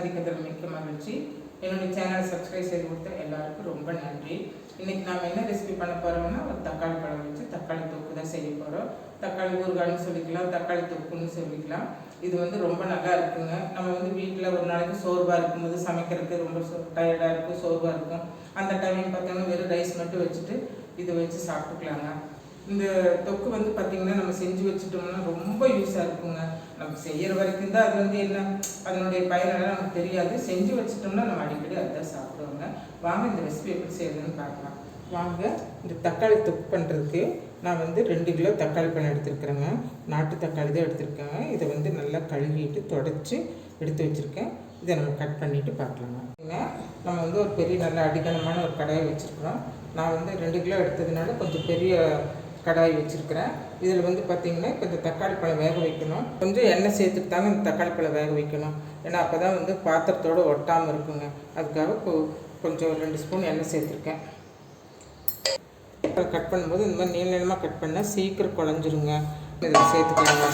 சந்திக்கிறதுல மிக்க மகிழ்ச்சி. என்னுடைய சேனலை சப்ஸ்கிரைப் செய்து கொடுத்த எல்லாருக்கும் ரொம்ப நன்றி. இன்றைக்கி நாம் என்ன ரெசிபி பண்ண போகிறோம்னா, ஒரு தக்காளி பழம் வச்சு தக்காளி தொக்கு தான் செய்ய போகிறோம். தக்காளி ஊறுகாய்னு சொல்லிக்கலாம், தக்காளி தொக்குன்னு சொல்லிக்கலாம். இது ரொம்ப நல்லா இருக்குங்க. நம்ம வீட்டில் ஒரு நாளைக்கு சோர்வாக இருக்கும்போது சமைக்கிறதுக்கு ரொம்ப டயர்டாக இருக்கும், சோர்வாக இருக்கும். அந்த டைம் பார்த்தீங்கன்னா வெறும் ரைஸ் மட்டும் வச்சுட்டு இதை வச்சு சாப்பிட்டுக்கலாங்க. இந்த தொக்கு பார்த்திங்கன்னா நம்ம செஞ்சு வச்சுட்டோம்னா ரொம்ப யூஸாக இருக்குங்க. நம்ம செய்கிற வரைக்கும் தான் அது என்ன அதனுடைய பயனெல்லாம் நமக்கு தெரியாது. செஞ்சு வச்சுட்டோம்னா நம்ம அடிக்கடி அதுதான் சாப்பிடுவோங்க. வாங்க இந்த ரெசிபி எப்படி செய்யறதுன்னு பார்க்கலாம். வாங்க, இந்த தக்காளி தொக்கு பண்ணுறதுக்கு நான் 2 கிலோ தக்காளி பழம் எடுத்துருக்குறேங்க. நாட்டு தக்காளி தான் எடுத்துருக்கேங்க. இதை நல்லா கழுவிட்டு தொடச்சி எடுத்து வச்சுருக்கேன். இதை நம்ம கட் பண்ணிவிட்டு பார்க்கலாங்க. நம்ம ஒரு பெரிய நல்ல அடிக்கணமான ஒரு கடாயை வச்சுருக்குறோம். நான் 2 கிலோ எடுத்ததுனால கொஞ்சம் பெரிய கடாய் வச்சுருக்கிறேன். இதில் பார்த்திங்கன்னா இப்போ இந்த தக்காளி பழம் வேக வைக்கணும். கொஞ்சம் எண்ணெய் சேர்த்துட்டு தாங்க இந்த தக்காளி பழம் வேக வைக்கணும். ஏன்னா அப்போ தான் பாத்திரத்தோடு ஒட்டாமல் இருக்குங்க. அதுக்காக கொஞ்சம் 2 ஸ்பூன் எண்ணெய் சேர்த்துருக்கேன். கட் பண்ணும்போது இந்த மாதிரி நீள நீளமாக கட் பண்ணால் சீக்கிரம் குழஞ்சிருங்க. இதில் சேர்த்துக்கலாங்க.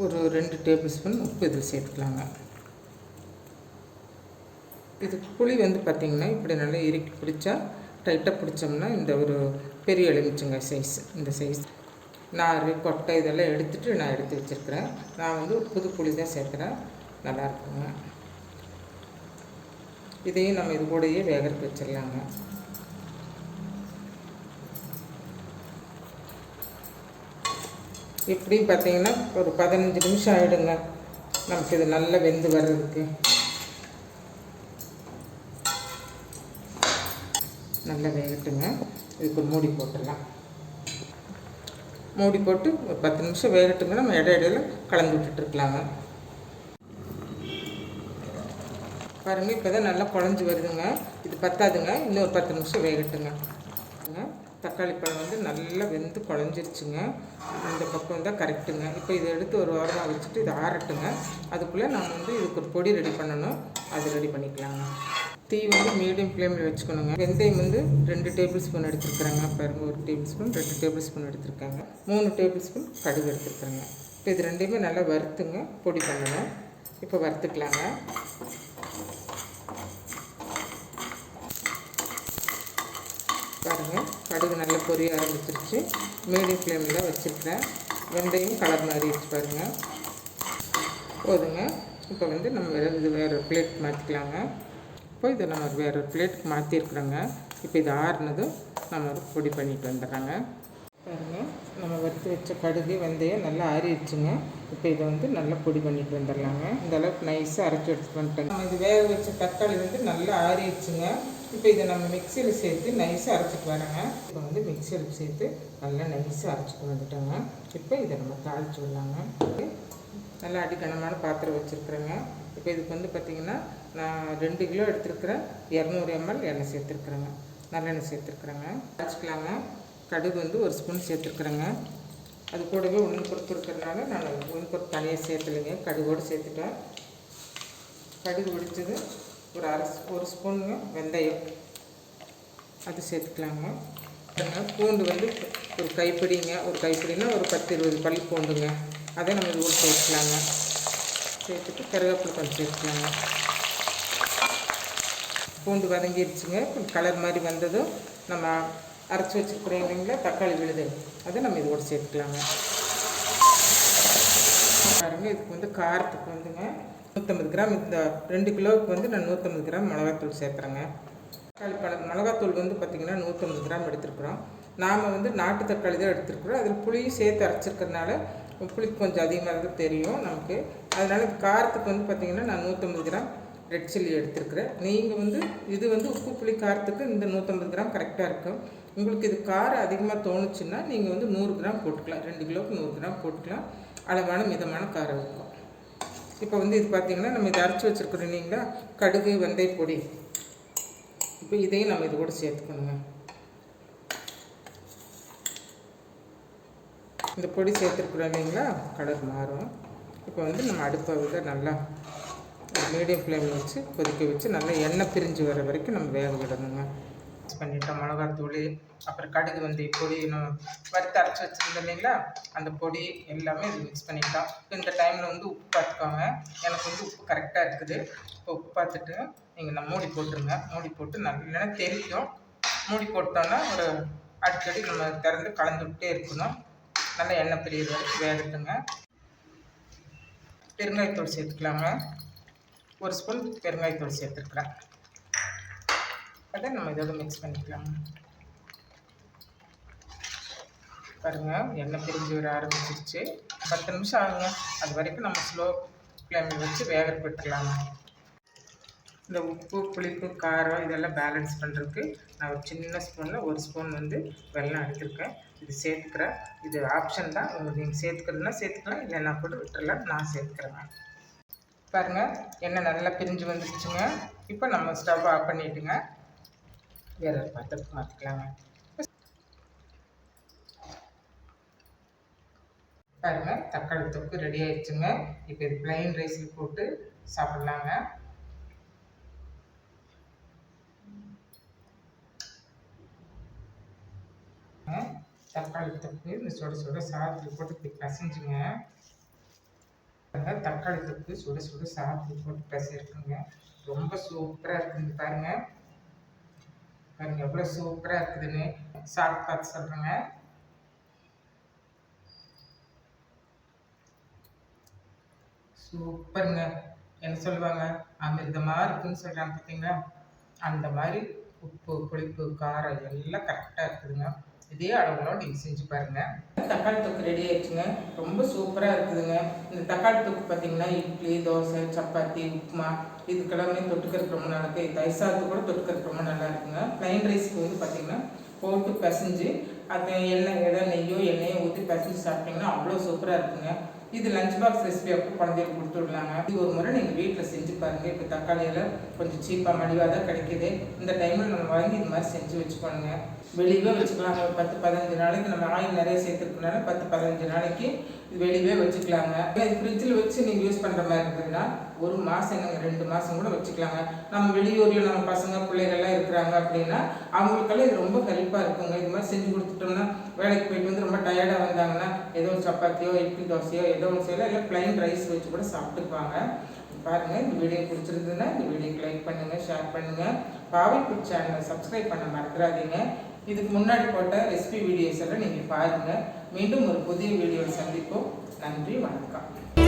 ஒரு 2 டேபிள் ஸ்பூன் உப்பு இதில் சேர்த்துக்கலாங்க. இது புளி பார்த்திங்கன்னா இப்படி நல்லா இறுக்கி பிடிச்சா டைட்டாக பிடிச்சோம்னா இந்த ஒரு பெரிய எலுமிச்சங்காய் சைஸ், இந்த சைஸ் நார் கொட்டை இதெல்லாம் எடுத்துகிட்டு நான் எடுத்து வச்சுருக்கிறேன். நான் ஒரு புது புளி தான் சேர்க்குறேன், நல்லாயிருக்குங்க. இதையும் நம்ம இது கூடயே வேகறதுக்கு வச்சிடலாங்க. எப்படின்னு பார்த்தீங்கன்னா ஒரு 15 நிமிஷம் ஆகிடுங்க நமக்கு இது நல்லா வெந்து வர்றதுக்கு. நல்லா வேகட்டுங்க. இதுக்கு ஒரு மூடி போட்டுடலாம். மூடி போட்டு ஒரு 10 நிமிஷம் வேகட்டுங்க. நம்ம இடையில கலந்து விட்டுட்டுருக்கலாங்க. பாருங்கள், இப்போ தான் நல்லா குழஞ்சி வருதுங்க. இது பத்தாதுங்க, இன்னும் ஒரு 10 நிமிஷம் வேகட்டுங்க. தக்காளி பழம் நல்லா வெந்து குழஞ்சிருச்சுங்க. இந்த பக்கம் தான் கரெக்டுங்க. இப்போ இதை எடுத்து ஒரு ஓரமாக வச்சுட்டு இதை ஆறட்டுங்க. அதுக்குள்ளே நம்ம இதுக்கு ஒரு பொடி ரெடி பண்ணணும். அது ரெடி பண்ணிக்கலாங்க. தீ மீடியம் ஃப்ளேமில் வச்சுக்கணுங்க. வெந்தயம் 2 டேபிள் ஸ்பூன் எடுத்துருக்குறேங்க. பாருங்கள், 1 டேபிள் ஸ்பூன், 2 டேபிள் ஸ்பூன் எடுத்துருக்காங்க. 3 டேபிள் ஸ்பூன் கடுகு எடுத்துருக்குறேங்க. இப்போ இது ரெண்டையுமே நல்லா வறுத்துங்க, பொடி பண்ணணும். இப்போ வறுத்துக்கலாங்க. பாருங்கள், கடுகு நல்லா பொரிய ஆரம்பிச்சிருச்சு. மீடியம் ஃப்ளேமில் தான் வச்சுருக்கிறேன். வெந்தயம் கலர் மாறிடுச்சு பாருங்கள். போதுங்க. இப்போ நம்ம வேறு பிளேட் மாற்றிக்கலாங்க. இப்போ இதை நம்ம வேறு பிளேட்டுக்கு மாற்றிருக்குறோங்க. இப்போ இது ஆறுனதும் நம்ம பொடி பண்ணிட்டு வந்துடுறாங்க. பாருங்கள், நம்ம வறுத்து வச்ச கடுகு வெந்தயம் நல்லா ஆறிடுச்சுங்க. இப்போ இதை நல்லா பொடி பண்ணிட்டு வந்துடலாங்க. இந்த அளவுக்கு நைஸாக அரைச்சி எடுத்துகிட்டு வந்துட்டேங்க. நம்ம இது வேக வச்ச தக்காளி நல்லா ஆறிடுச்சுங்க. இப்போ இதை நம்ம மிக்சியில் சேர்த்து நைஸாக அரைச்சிட்டு வரோங்க. இப்போ மிக்சியில் சேர்த்து நல்லா நைஸாக அரைச்சிட்டு வந்துட்டோங்க. இப்போ இதை நம்ம தாளித்து விடலாங்க. நல்லா அடிக்கணமான பாத்திரம் வச்சுருக்குறேங்க. இப்போ இதுக்கு பார்த்திங்கன்னா நான் 2 கிலோ எடுத்துருக்குறேன். 200 ml எண்ணெய் சேர்த்துருக்குறேங்க. நல்லெண்ணெய் சேர்த்துருக்குறேங்க. அரைச்சிக்கலாங்க. கடுகு 1 ஸ்பூன் சேர்த்துருக்குறேங்க. அது கூடவே உளுந்து இருக்கிறதுனால நான் உளுந்து தனியாக சேர்த்துலைங்க, கடுகோடு சேர்த்துட்டேன். கடுகு வெடித்தது ஒரு ஸ்பூனுங்க வெந்தயம் அது சேர்த்துக்கலாங்க. பூண்டு ஒரு கைப்பிடிங்க, ஒரு கைப்பிடினா ஒரு 10-20 பல்லி பூண்டுங்க. அதை நம்ம இது கூட சேர்த்துக்கலாங்க. சேர்த்துட்டு கருவேப்பிலை கொஞ்சம் சேர்த்துக்கலாங்க. பூண்டு வதங்கிடுச்சுங்க. கலர் மாதிரி வந்ததும் நம்ம அரைச்சி வச்சுருக்குறோம் இல்லைங்களா தக்காளி விழுது, அதை நம்ம இது கூட சேர்த்துக்கலாங்க. பாருங்கள், இதுக்கு காரத்துக்கு 150 கிராம், இந்த 2 கிலோவுக்கு நான் 150 கிராம் மிளகாத்தூள் சேர்த்துறேங்க. தக்காளி பழம் மிளகாத்தூள் பார்த்திங்கன்னா 150 கிராம் எடுத்துருக்குறோம். நாம் நாட்டு தக்காளி தான் எடுத்துருக்குறோம். அதில் புளியும் சேர்த்து அரைச்சிருக்கிறதுனால புளிக்கு கொஞ்சம் அதிகமாக தான் தெரியும் நமக்கு. அதனால் காரத்துக்கு பார்த்திங்கன்னா நான் 150 கிராம் ரெட் சில்லி எடுத்துருக்குறேன். நீங்கள் இது உப்பு புளி காரத்துக்கு இந்த 150 கிராம் கரெக்டாக இருக்கும். உங்களுக்கு இது காரம் அதிகமாக தோணுச்சுன்னா நீங்கள் 100 கிராம் போட்டுக்கலாம். 2 கிலோவுக்கு 100 கிராம் போட்டுக்கலாம். அளவான மிதமான காரம் இருக்கும். இப்போ இது பார்த்திங்கன்னா நம்ம இதை அரைச்சி வச்சுருக்குறோம் இல்லைங்களா கடுகு வெந்தய பொடி. இப்போ இதையும் நம்ம இது கூட சேர்த்துக்கணுங்க. இந்த பொடி சேர்த்துருக்குறோம் இல்லைங்களா கலர் மாறும். இப்போ நம்ம அடுப்பை நல்லா மீடியம் ஃப்ளேமில் வச்சு கொதிக்க வச்சு நல்லா எண்ணெய் பிரிஞ்சு வர வரைக்கும் நம்ம வேக விடணுங்க. மிக்ஸ் பண்ணிட்டோம். மிளகாத்தூள், அப்புறம் கடுகு வந்து பொடி வறுத்து அரைச்சி வச்சுருந்தோம் இல்லைங்களா, அந்த பொடி எல்லாமே இது மிக்ஸ் பண்ணிட்டோம். இப்போ இந்த டைமில் வந்து உப்பு பார்த்துக்கோங்க. எனக்கு வந்து உப்பு கரெக்டாக இருக்குது. இப்போ உப்பு பார்த்துட்டு நீங்கள் மூடி போட்டுருங்க. மூடி போட்டு நல்லா தெரிக்கும். மூடி போட்டோன்னா ஒரு அடிக்கடி நம்ம திறந்து கலந்துக்கிட்டே இருக்கணும். நல்லா எண்ணெய் பிரியிற வரைக்கும் வேகட்டுங்க. பெருங்காயத்தூள் சேர்த்துக்கலாங்க. 1 ஸ்பூன் பெருங்காயத்தூள் சேர்த்துருக்குறேன். அதை நம்ம இதோட மிக்ஸ் பண்ணிக்கலாங்க. பாருங்கள், எண்ணெய் பிரிஞ்சு வர ஆரம்பிச்சிருச்சு. 10 நிமிஷம் ஆகுங்க. அது வரைக்கும் நம்ம ஸ்லோ ஃப்ளேமில் வச்சு வேக விட்டுக்கலாங்க. இந்த உப்பு, புளிப்பு, காரம் இதெல்லாம் பேலன்ஸ் பண்ணுறதுக்கு நான் ஒரு சின்ன ஸ்பூனில் 1 ஸ்பூன் வந்து வெல்லம் எடுத்துருக்கேன். இது சேர்த்துக்கிறேன். இது ஆப்ஷன் தான். உங்களுக்கு நீங்கள் சேர்த்துக்கிறதுனா சேர்த்துக்கலாம், இல்லைன்னா கூட விட்டுறலாம். நான் சேர்த்துக்கிறேங்க. பாருங்கள், எண்ணெய் நல்லா பிரிஞ்சு வந்துடுச்சுங்க. இப்போ நம்ம ஸ்டவ் ஆஃப் பண்ணிவிட்டுங்க. வேறு ஒரு பாத்திரத்துக்கு மாற்றிக்கலாங்க. பாருங்கள், தக்காளி தொக்கு ரெடி ஆயிடுச்சுங்க. இப்போ இது ப்ளைன் ரைஸில் போட்டு சாப்பிட்லாங்க. தக்காளி தொக்கு இந்த சுட சுட சாதத்தில் போட்டு இப்படி பசைஞ்சுங்க. தக்காளி தொக்கு சுட சுட சாதத்தில் போட்டு பசைஇருக்குங்க. ரொம்ப சூப்பராக இருக்குங்க. பாருங்கள் பாருங்கள் எவ்வளோ சூப்பராக இருக்குதுன்னு. சாப்பிட்டு பார்த்து சொல்கிறேங்க. சூப்பருங்க. என்ன சொல்லுவாங்க, அமிர்தமாக இருக்குதுன்னு சொல்கிறாங்க பார்த்தீங்களா, அந்த மாதிரி உப்பு, புளிப்பு, காரம் எல்லாம் கரெக்டாக இருக்குதுங்க. இதே அளவுல நீங்கள் செஞ்சு பாருங்கள். தக்காளி தொக்கு ரெடி ஆயிடுச்சுங்க. ரொம்ப சூப்பராக இருக்குதுங்க. இந்த தக்காளி தொக்கு பார்த்தீங்கன்னா இட்லி, தோசை, சப்பாத்தி, உப்புமா இதுக்கெல்லாமே தொட்டுக்கிறதுக்கு ரொம்ப நல்லா இருக்குது. தயிர் சாதத்துக்கு கூட தொட்டுக்கிறதுக்கு ரொம்ப நல்லா இருக்குங்க. ப்ளைன் ரைஸ்க்கு வந்து பார்த்தீங்கன்னா போட்டு பிசைஞ்சு அதை நெய்யோ எண்ணெயோ ஊற்றி பிசைஞ்சு சாப்பிட்டிங்கன்னா அவ்வளோ சூப்பராக இருக்குங்க. இது லஞ்ச் பாக்ஸ் ரெசிபி அப்போ குழந்தைகளுக்கு கொடுத்து விடலாங்க. இது ஒரு முறை நீங்கள் வீட்டில் செஞ்சு பாருங்கள். இப்போ தக்காளியெல்லாம் கொஞ்சம் சீப்பாக மலிவாக தான் கிடைக்கிது. இந்த டைமில் நம்ம வாங்கி இது மாதிரி செஞ்சு வச்சுக்கோங்க. வெளியவே வச்சுக்கலாங்க. ஒரு 10-15 நாளைக்கு நம்ம ஆயில் நிறைய சேர்த்துருக்கனால 10-15 நாளைக்கு இது வெளியவே வச்சுக்கலாங்க. இது ஃப்ரிட்ஜில் வச்சு நீங்கள் யூஸ் பண்ணுற மாதிரி இருக்குதுன்னா 1 மாதம் என்னங்க 2 மாதம் கூட வச்சுக்கலாங்க. நம்ம வெளியூரில் நம்ம பசங்க பிள்ளைகள்லாம் இருக்கிறாங்க அப்படின்னா அவங்களுக்கெல்லாம் இது ரொம்ப ஹெல்ப்பாக இருக்குங்க. இது மாதிரி செஞ்சு கொடுத்துட்டோம்னா வேலைக்கு போயிட்டு வந்து ரொம்ப டயர்டாக வந்தாங்கன்னா ஏதோ ஒரு சப்பாத்தியோ இட்லி தோசையோ ஏதோ ஒன்று செய்யலாம், இல்லை ப்ளைன் ரைஸ் வச்சு கூட சாப்பிட்டுப்பாங்க. பாருங்கள், இந்த வீடியோ பிடிச்சிருந்ததுன்னா இந்த வீடியோக்கு லைக் பண்ணுங்கள், ஷேர் பண்ணுங்கள். பாவை ஃபுட் சேனலை சப்ஸ்கிரைப் பண்ண மறந்துடாதீங்க. இதுக்கு முன்னாடி போட்ட ரெசிபி வீடியோஸ் எல்லாம் நீங்கள் பாருங்கள். மீண்டும் ஒரு புதிய வீடியோவில் சந்திப்போம். நன்றி, வணக்கம்.